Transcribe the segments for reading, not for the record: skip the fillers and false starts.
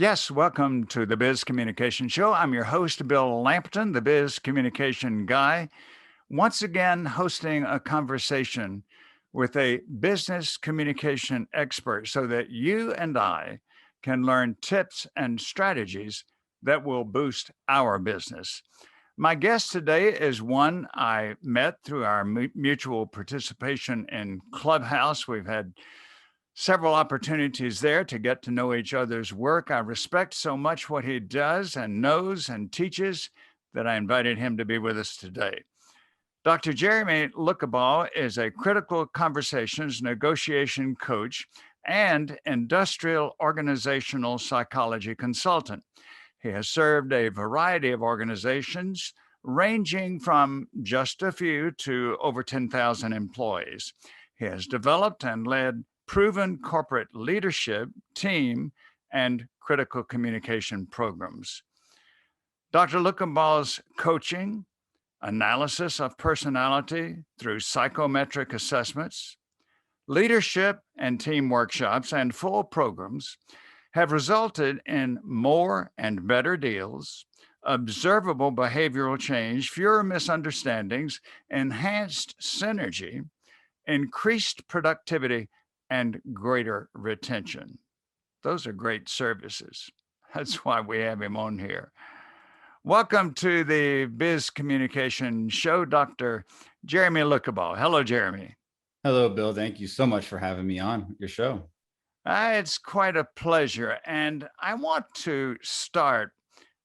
Yes, welcome to the Biz Communication Show. I'm your host, Bill Lampton, the Biz Communication Guy, once again hosting a conversation with a business communication expert so that you and I can learn tips and strategies that will boost our business. My guest today is one I met through our mutual participation in Clubhouse. We've had several opportunities there to get to know each other's work. I respect so much what he does and knows and teaches that I invited him to be with us today. Dr. Jeremy Lucabaugh is a critical conversations negotiation coach and industrial organizational psychology consultant. He has served a variety of organizations, ranging from just a few to over 10,000 employees. He has developed and led proven corporate leadership, team, and critical communication programs. Dr. Lucanbaugh's coaching, analysis of personality through psychometric assessments, leadership and team workshops, and full programs have resulted in more and better deals, observable behavioral change, fewer misunderstandings, enhanced synergy, increased productivity, and greater retention. Those are great services. That's why we have him on here. Welcome to the Biz Communication Show, Dr. Jeremy Lucabaugh. Hello, Jeremy. Hello, Bill. Thank you so much for having me on your show. It's quite a pleasure. And I want to start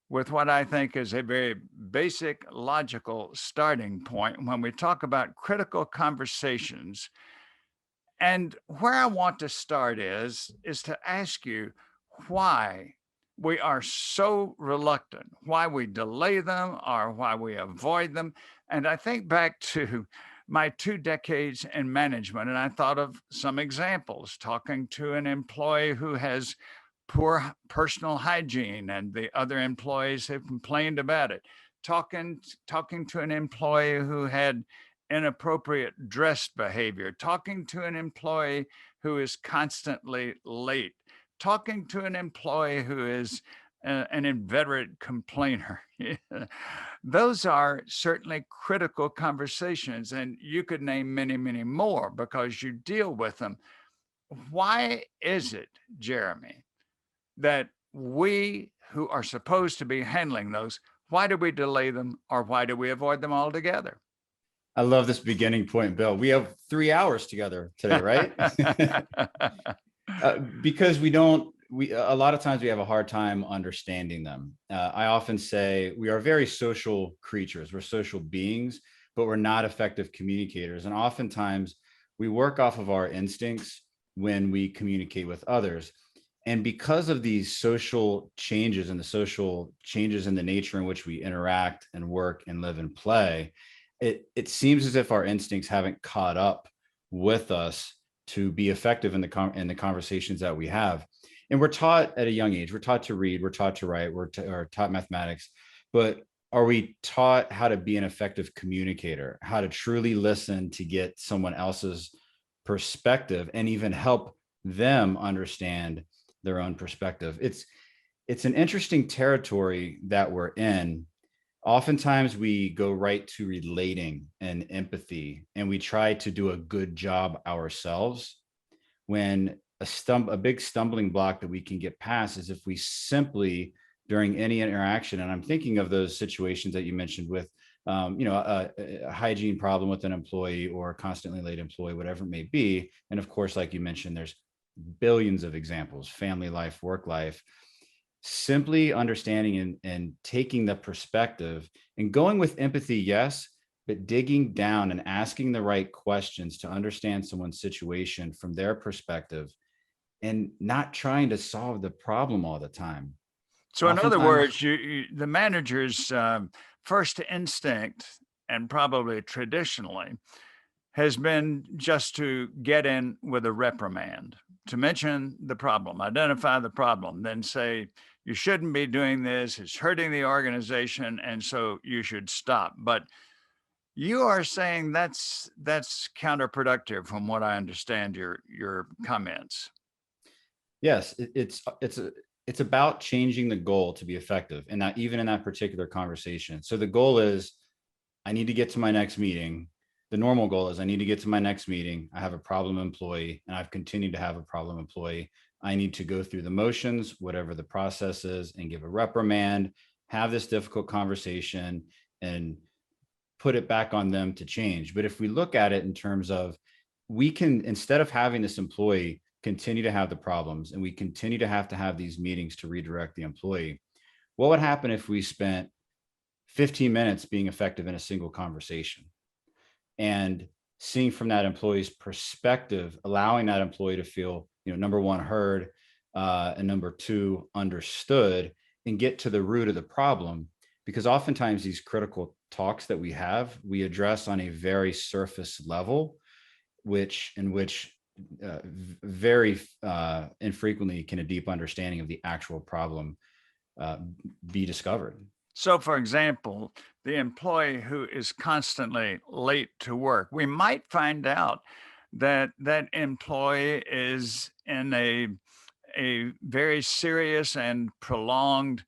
with what I think is a very basic, logical starting point when we talk about critical conversations. And where I want to start is to ask you why we are so reluctant, why we delay them or why we avoid them. And I think back to my 2 decades in management, and I thought of some examples talking to an employee who has poor personal hygiene and the other employees have complained about it, talking to an employee who had inappropriate dress behavior, talking to an employee who is constantly late, talking to an employee who is an inveterate complainer. Those are certainly critical conversations, and you could name many, many more because you deal with them. Why is it, Jeremy, that we who are supposed to be handling those, why do we delay them or why do we avoid them altogether? I love this beginning point, Bill. We have 3 hours together today, right? Because a lot of times we have a hard time understanding them. I often say we are very social creatures. We're social beings, but we're not effective communicators. And oftentimes we work off of our instincts when we communicate with others. And because of these social changes and the social changes in the nature in which we interact and work and live and play, it seems as if our instincts haven't caught up with us to be effective in the conversations that we have. And we're taught at a young age, we're taught to read, we're taught to write, we're taught mathematics, but are we taught how to be an effective communicator, how to truly listen to get someone else's perspective and even help them understand their own perspective? It's an interesting territory that we're in. Oftentimes we go right to relating and empathy, and we try to do a good job ourselves, when a big stumbling block that we can get past is if we simply, during any interaction, and I'm thinking of those situations that you mentioned with a hygiene problem with an employee or a constantly late employee, whatever it may be. And of course, like you mentioned, there's billions of examples, family life, work life. Simply understanding and taking the perspective and going with empathy, yes, but digging down and asking the right questions to understand someone's situation from their perspective and not trying to solve the problem all the time. So in other words, the manager's first instinct, and probably traditionally, has been just to get in with a reprimand, to mention the problem, identify the problem, then say, you shouldn't be doing this, it's hurting the organization, and so you should stop. But you are saying that's counterproductive from what I understand your comments. Yes, it's about changing the goal to be effective, and that even in that particular conversation. So the goal is, I need to get to my next meeting. The normal goal is, I need to get to my next meeting. I have a problem employee, and I've continued to have a problem employee. I need to go through the motions, whatever the process is, and give a reprimand, have this difficult conversation, and put it back on them to change. But if we look at it in terms of, we can, instead of having this employee continue to have the problems and we continue to have these meetings to redirect the employee, what would happen if we spent 15 minutes being effective in a single conversation and seeing from that employee's perspective, allowing that employee to feel, number one, heard, and number two, understood, and get to the root of the problem. Because oftentimes these critical talks that we address on a very surface level, which very infrequently can a deep understanding of the actual problem be discovered. So, for example, the employee who is constantly late to work, we might find out that that employee is in a very serious and prolonged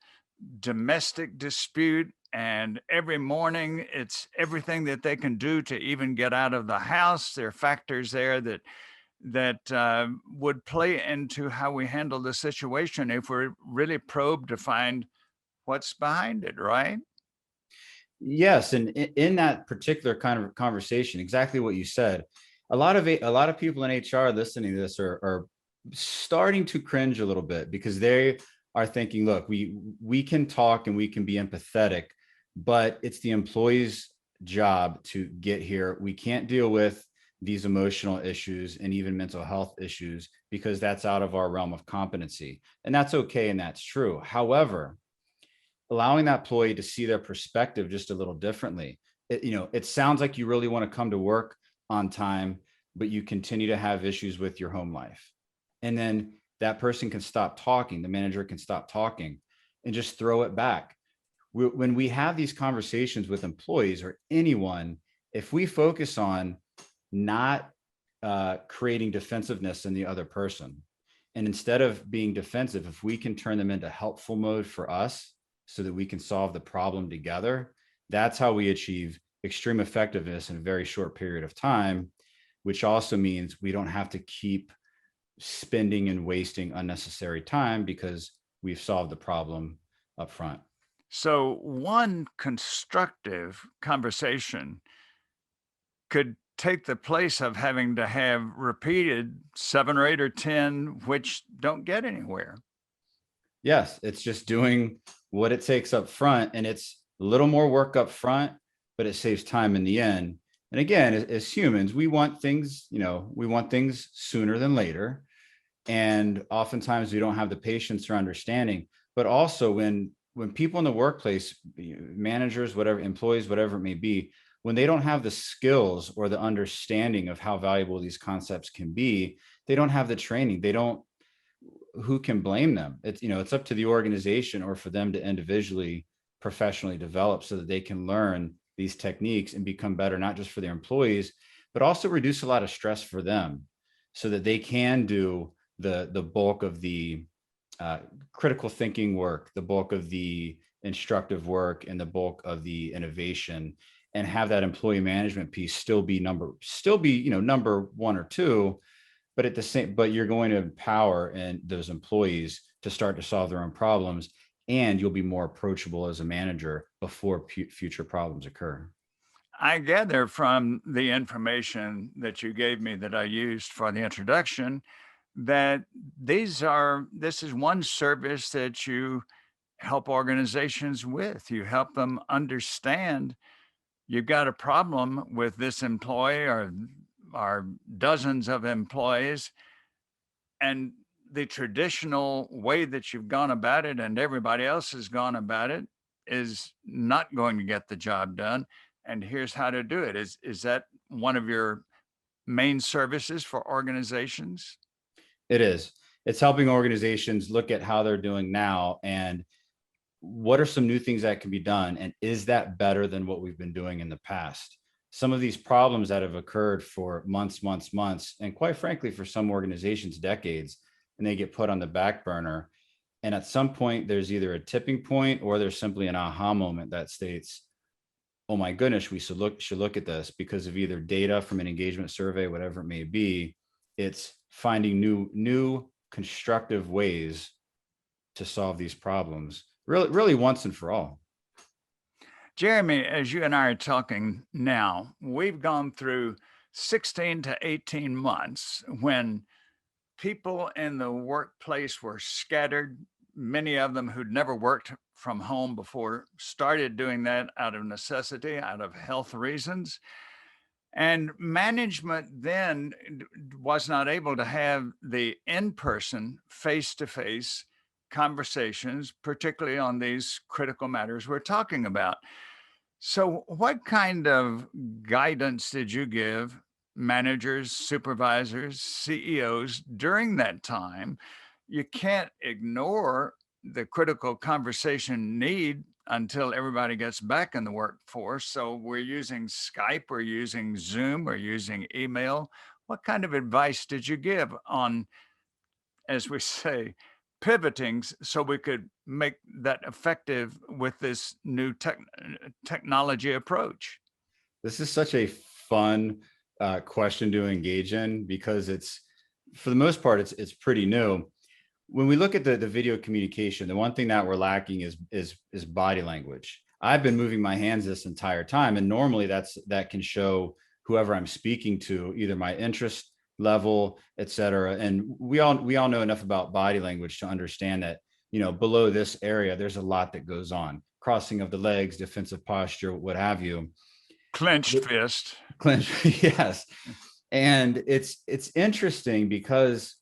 domestic dispute. And every morning, it's everything that they can do to even get out of the house. There are factors there that would play into how we handle the situation if we're really probed to find what's behind it, right? Yes, and in that particular kind of conversation, exactly what you said, a lot of people in HR listening to this are starting to cringe a little bit, because they are thinking, look, we can talk and we can be empathetic, but it's the employee's job to get here. We can't deal with these emotional issues and even mental health issues because that's out of our realm of competency. And that's okay, and that's true. However, allowing that employee to see their perspective just a little differently. It sounds like you really want to come to work on time, but you continue to have issues with your home life. And then that person can stop talking. The manager can stop talking and just throw it back. When we have these conversations with employees or anyone, if we focus on not creating defensiveness in the other person, and instead of being defensive, if we can turn them into helpful mode for us, so that we can solve the problem together, that's how we achieve extreme effectiveness in a very short period of time, which also means we don't have to keep spending and wasting unnecessary time because we've solved the problem up front. So, one constructive conversation could take the place of having to have repeated 7 or 8 or 10, which don't get anywhere. Yes, it's just doing what it takes up front, and it's a little more work up front, but it saves time in the end. And again, as humans, we want things, we want things sooner than later. And oftentimes we don't have the patience or understanding. But also when people in the workplace, managers, whatever, employees, whatever it may be, when they don't have the skills or the understanding of how valuable these concepts can be, they don't have the training. Who can blame them? It's up to the organization or for them to individually, professionally develop so that they can learn these techniques and become better, not just for their employees, but also reduce a lot of stress for them so that they can do the bulk of the critical thinking work, the bulk of the instructive work, and the bulk of the innovation, and have that employee management piece still be number one or two. But you're going to empower those employees to start to solve their own problems, and you'll be more approachable as a manager before future problems occur. I gather from the information that you gave me that I used for the introduction that this is one service that you help organizations with. You help them understand you've got a problem with this employee or dozens of employees, and the traditional way that you've gone about it and everybody else has gone about it is not going to get the job done. And here's how to do it. Is that one of your main services for organizations? It is. It's helping organizations look at how they're doing now and what are some new things that can be done, and is that better than what we've been doing in the past? Some of these problems that have occurred for months, and quite frankly, for some organizations, decades, and they get put on the back burner. And at some point, there's either a tipping point or there's simply an aha moment that states, oh my goodness, we should look at this because of either data from an engagement survey, whatever it may be. It's finding new constructive ways to solve these problems, really once and for all. Jeremy, as you and I are talking now, we've gone through 16 to 18 months when people in the workplace were scattered. Many of them who'd never worked from home before started doing that out of necessity, out of health reasons. And management then was not able to have the in person, face to face conversations, particularly on these critical matters we're talking about. So, what kind of guidance did you give managers, supervisors, CEOs during that time? You can't ignore the critical conversation need until everybody gets back in the workforce. So, we're using Skype, we're using Zoom, we're using email. What kind of advice did you give on, as we say, pivoting so we could make that effective with this new technology approach? This is such a fun question to engage in because it's, for the most part, it's pretty new. When we look at the video communication, the one thing that we're lacking is body language. I've been moving my hands this entire time, and normally that can show whoever I'm speaking to either my interest level, et cetera. And we all know enough about body language to understand that, below this area, there's a lot that goes on: crossing of the legs, defensive posture, what have you. Clenched fist. Clenched, yes. And it's interesting because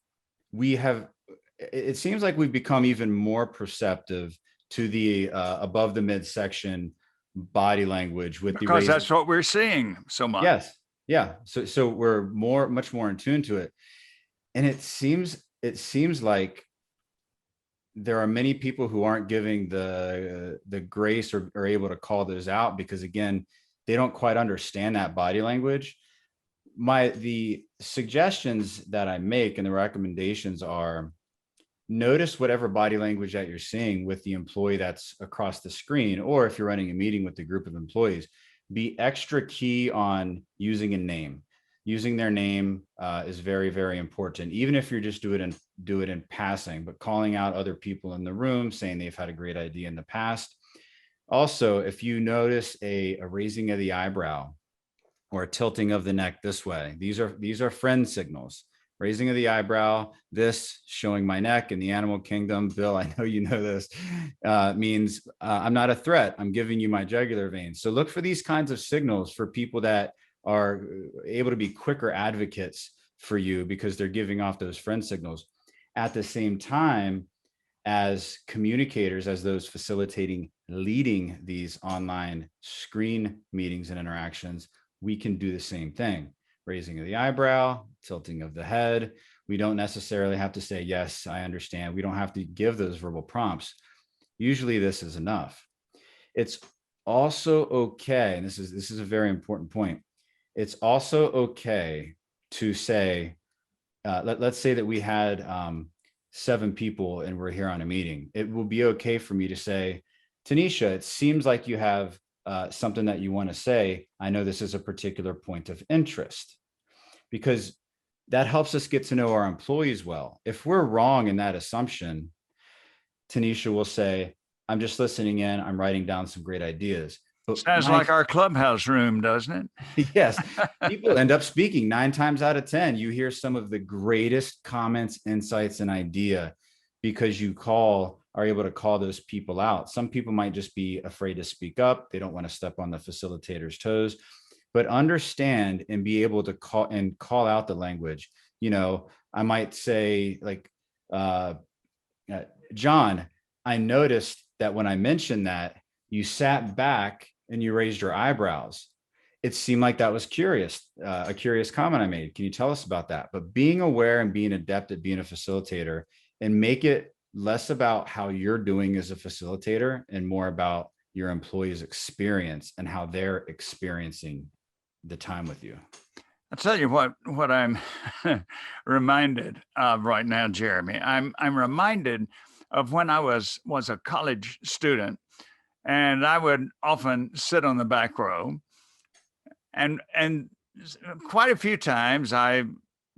it seems like we've become even more perceptive to the above the midsection body language with the Because that's what we're seeing so much. Yes. Yeah. So we're much more in tune to it. And it seems like there are many people who aren't giving the grace or are able to call those out because, again, they don't quite understand that body language. The suggestions that I make and the recommendations are: notice whatever body language that you're seeing with the employee that's across the screen, or if you're running a meeting with a group of employees, be extra key on using a name. Using their name is very, very important. Even if you're just do it in passing, but calling out other people in the room, saying they've had a great idea in the past. Also, if you notice a raising of the eyebrow or a tilting of the neck this way, these are friend signals. Raising of the eyebrow, this showing my neck in the animal kingdom, Bill, I know you know this, means I'm not a threat. I'm giving you my jugular vein. So look for these kinds of signals for people that are able to be quicker advocates for you because they're giving off those friend signals. At the same time, as communicators, as those leading these online screen meetings and interactions, we can do the same thing. Raising of the eyebrow, tilting of the head. We don't necessarily have to say, yes, I understand. We don't have to give those verbal prompts. Usually this is enough. It's also okay, and this is a very important point. It's also okay to say, let's say that we had 7 people and we're here on a meeting. It will be okay for me to say, Tanisha, it seems like you have something that you want to say. I know this is a particular point of interest, because that helps us get to know our employees well. If we're wrong in that assumption, Tanisha will say, I'm just listening in. I'm writing down some great ideas. But sounds like our clubhouse room, doesn't it? Yes. People end up speaking 9 times out of 10. You hear some of the greatest comments, insights, and idea because you are able to call those people out. Some people might just be afraid to speak up. They don't want to step on the facilitator's toes, but understand and be able to call out the language. I might say, like, John, I noticed that when I mentioned that, you sat back and you raised your eyebrows. It seemed like that was a curious comment I made. Can you tell us about that? But being aware and being adept at being a facilitator, and make it less about how you're doing as a facilitator and more about your employees' experience and how they're experiencing the time with you. I'll tell you what I'm reminded of right now, Jeremy. I'm reminded of when I was a college student, and I would often sit on the back row, and quite a few times I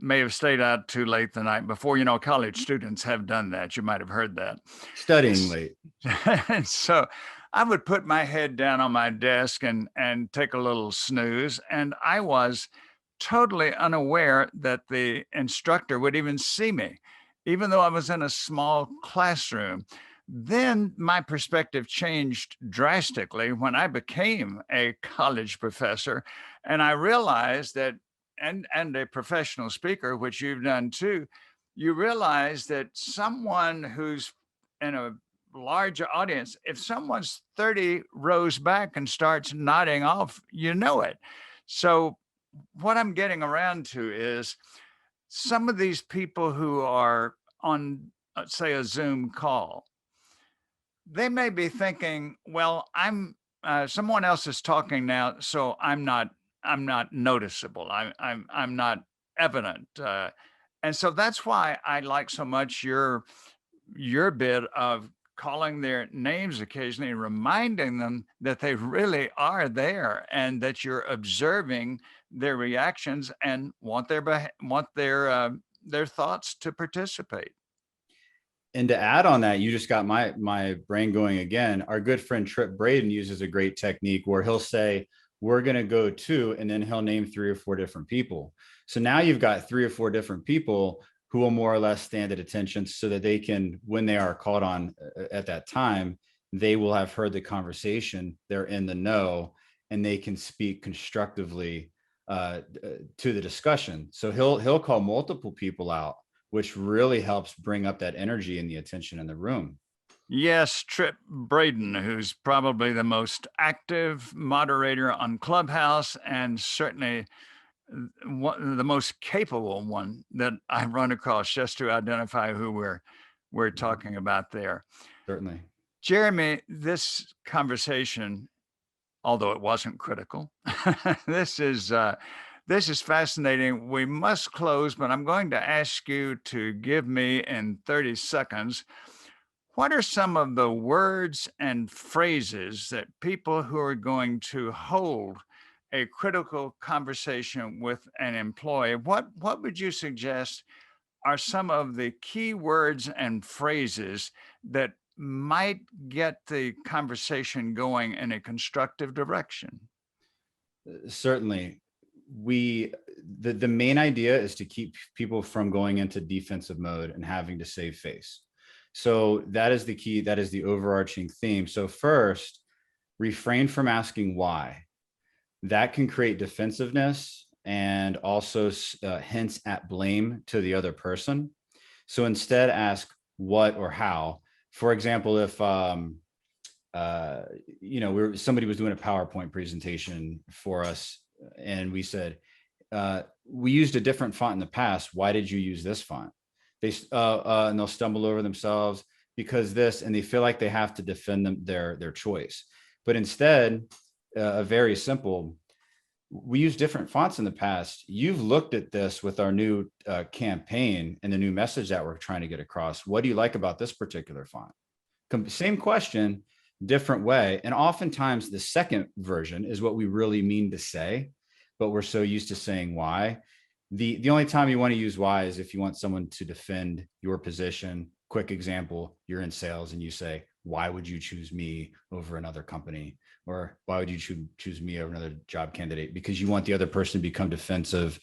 may have stayed out too late the night before. You know, college students have done that. You might have heard that. Studying late. And so I would put my head down on my desk and take a little snooze. And I was totally unaware that the instructor would even see me, even though I was in a small classroom. Then my perspective changed drastically when I became a college professor, and I realized that, and a professional speaker, which you've done too, you realize that someone who's in a large audience, if someone's 30 rows back and starts nodding off, you know it. So what I'm getting around to is some of these people who are on, say, a Zoom call, they may be thinking, well, someone else is talking now, so I'm not noticeable. I'm not evident. And so that's why I like so much your bit of calling their names occasionally and reminding them that they really are there and that you're observing their reactions and want their thoughts to participate. And to add on that, you just got my brain going again. Our good friend Trip Braden uses a great technique where he'll say, we're going to go to, and then he'll name 3 or 4 different people. So now you've got 3 or 4 different people who will more or less stand at attention so that they can, when they are called on at that time, they will have heard the conversation, they're in the know, and they can speak constructively to the discussion. So he'll call multiple people out, which really helps bring up that energy and the attention in the room. Yes, Trip Braden, who's probably the most active moderator on Clubhouse and certainly the most capable one that I've run across, just to identify who we're talking about there. Certainly. Jeremy, this conversation, although it wasn't critical, this is fascinating. We must close, but I'm going to ask you to give me in 30 seconds, what are some of the words and phrases that people who are going to hold a critical conversation with an employee, what would you suggest are some of the key words and phrases that might get the conversation going in a constructive direction? Certainly. The main idea is to keep people from going into defensive mode and having to save face. So that is the key. That is the overarching theme. So first, refrain from asking why. That can create defensiveness and also hints at blame to the other person. So instead, ask what or how. For example, if somebody was doing a PowerPoint presentation for us, and we said, we used a different font in the past. Why did you use this font? And they'll stumble over themselves because this, and they feel like they have to defend their choice. But instead, a very simple, we use different fonts in the past. You've looked at this with our new campaign and the new message that we're trying to get across. What do you like about this particular font? Same question, different way. And oftentimes the second version is what we really mean to say, but we're so used to saying why. The only time you want to use why is if you want someone to defend your position. Quick example, you're in sales and you say, why would you choose me over another company? Or why would you choose me over another job candidate? Because you want the other person to become defensive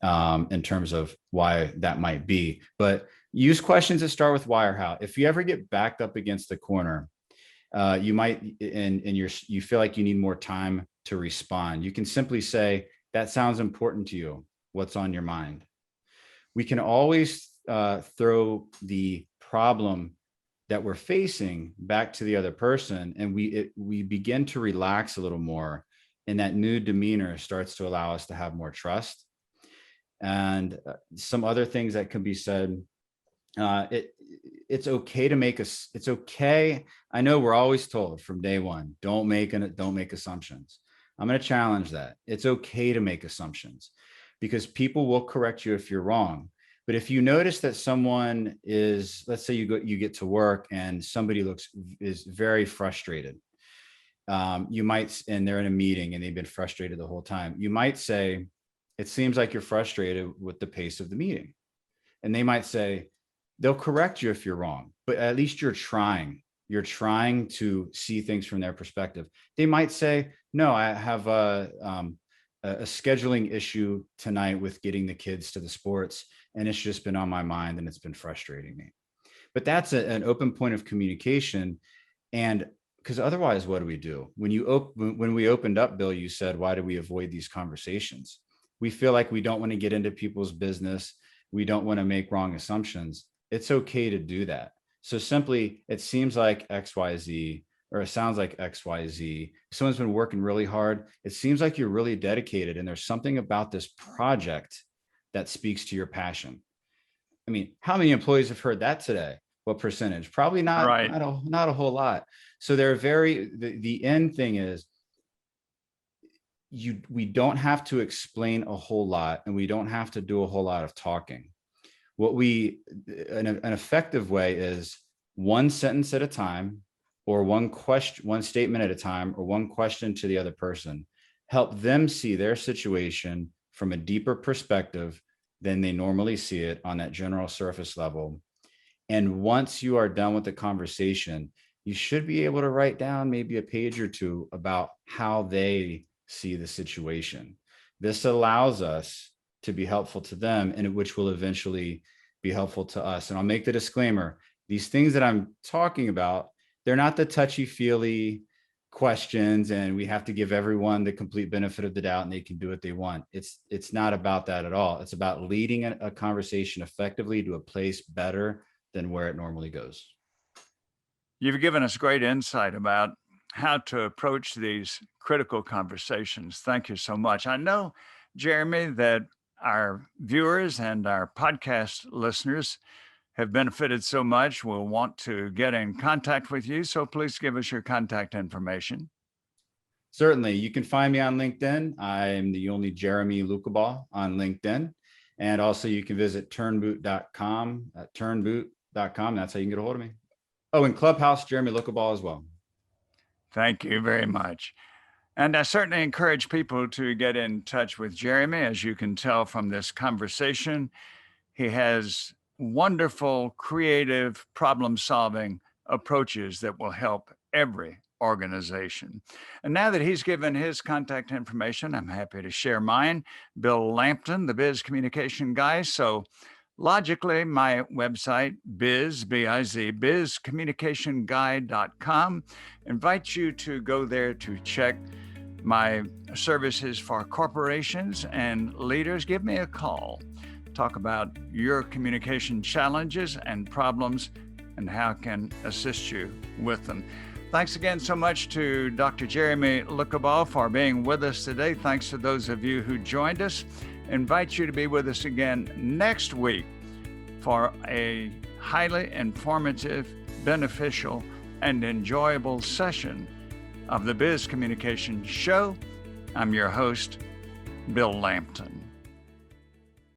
in terms of why that might be. But use questions that start with why or how. If you ever get backed up against the corner, you might, and you feel like you need more time to respond, you can simply say, that sounds important to you. What's on your mind? We can always throw the problem that we're facing back to the other person, and we begin to relax a little more, and that new demeanor starts to allow us to have more trust. And some other things that can be said, it's okay to make us, it's okay. I know we're always told from day one, don't make assumptions. I'm going to challenge that. It's okay to make assumptions because people will correct you if you're wrong. But if you notice that someone is, let's say you get to work and somebody is very frustrated, you might, and they're in a meeting and they've been frustrated the whole time. You might say, it seems like you're frustrated with the pace of the meeting. And they might say, they'll correct you if you're wrong, but at least you're trying. You're trying to see things from their perspective. They might say, no, I have a scheduling issue tonight with getting the kids to the sports, and it's just been on my mind and it's been frustrating me. But that's an open point of communication. And because otherwise, what do? When we opened up, Bill, you said, why do we avoid these conversations? We feel like we don't want to get into people's business. We don't want to make wrong assumptions. It's okay to do that. So simply, it seems like XYZ, or it sounds like XYZ. Someone's been working really hard. It seems like you're really dedicated, and there's something about this project that speaks to your passion. I mean, how many employees have heard that today? What percentage? Probably not, Right. not a whole lot. So the end thing is, we don't have to explain a whole lot, and we don't have to do a whole lot of talking. An effective way is one sentence at a time, or one statement at a time, or one question to the other person. Help them see their situation from a deeper perspective than they normally see it on that general surface level. And once you are done with the conversation, you should be able to write down maybe a page or two about how they see the situation. This allows us to be helpful to them, and which will eventually be helpful to us. And I'll make the disclaimer, these things that I'm talking about, they're not the touchy-feely questions and we have to give everyone the complete benefit of the doubt and they can do what they want. It's not about that at all. It's about leading a conversation effectively to a place better than where it normally goes. You've given us great insight about how to approach these critical conversations. Thank you so much. I know, Jeremy, that our viewers and our podcast listeners have benefited so much, will want to get in contact with you. So please give us your contact information. Certainly. You can find me on LinkedIn. I'm the only Jeremy Lucabaugh on LinkedIn. And also you can visit turnboot.com, turnboot.com. That's how you can get a hold of me. Oh, and Clubhouse, Jeremy Lucabaugh as well. Thank you very much. And I certainly encourage people to get in touch with Jeremy. As you can tell from this conversation, he has wonderful, creative, problem-solving approaches that will help every organization. And now that he's given his contact information, I'm happy to share mine. Bill Lampton, the Biz Communication Guy. So logically, my website, bizcommunicationguy.com, invites you to go there to check my services for corporations and leaders. Give me a call. Talk about your communication challenges and problems and how I can assist you with them. Thanks again so much to Dr. Jeremy Lucabaugh for being with us today. Thanks to those of you who joined us. Invite you to be with us again next week for a highly informative, beneficial, and enjoyable session of the Biz Communication Show. I'm your host, Bill Lampton.